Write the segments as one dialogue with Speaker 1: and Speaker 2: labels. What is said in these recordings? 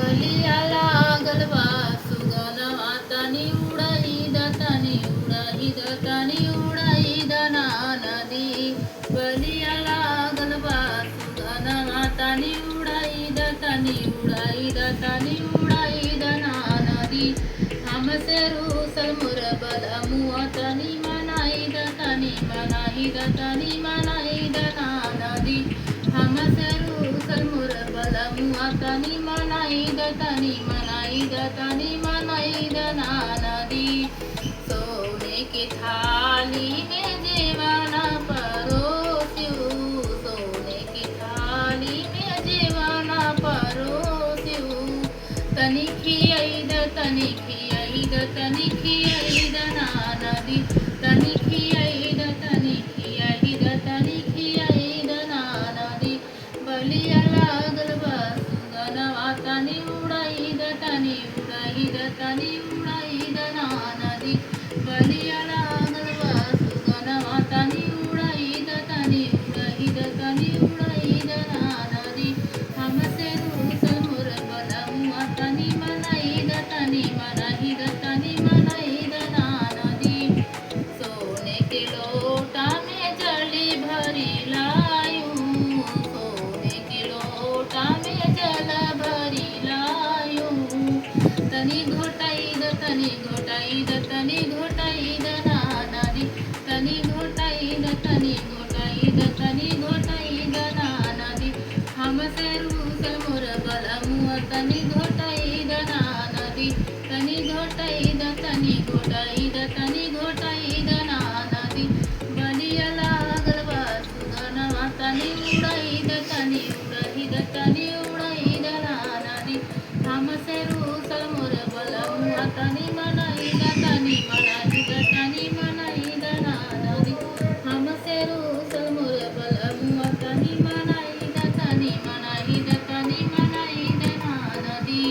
Speaker 1: बलिया लागल बा सुगनवा तनी उड़ाईद तनी उड़ाईद ना नदी। बलिया लागल बा सुगनवा तनी उड़ाईद ना नदी। हमसे रूसल मोर बलमुआ तनी मनाईद ना नदी। हमसे रूसल मोर बलमुआ तनी मनाईद ना नदी। सोने की थाली में जेवाना परोस्यू, सोने की थाली में जेवाना परोस्यू। तनी खियाईद ना नदी। तनी खियाईद ना नदी। बलिया लागल बा सुगनवा तनी उड़ाईद ना नदी। बलिया लागल बा सुगनवा तनी उड़ाईद ना नदी। हमसे रूसल मोर बलमुआ तनी मनाईद ना नदी। सोने के लोटा में जली भरी लायूं, सोने के लोटा में जल भरी लायूं। तनी घोटाईद ना नदी। तनी घोटाईद ना नदी। हमसे रूसल मोर बलमुआ तनी घोटाईद ना नदी। तनी घोटाईद ना नदी। बलिया लागल बा सुगनवा तनी उड़ाईद ना नदी। हमसे रूसल मोर बलमुआ तनी मनाईद ना नदी। हमसे रूसल मोर बलमुआ तनी मनाईद ना नदी।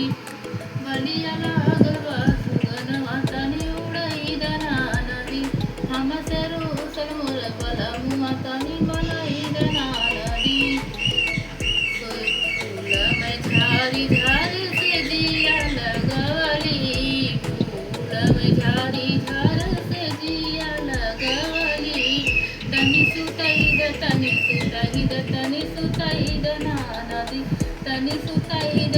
Speaker 1: बलिया लागल बा सुगनवा तनी उड़ाईद ना नदी। हमसे रूसल मोर बलमुआ तनी मनाईद ना नदी। फूल में झारी झारी से दिया लगवली, फूल में झारी झार से दिया लगवली। तनी सुताईद ना नदी। तनी सुताईद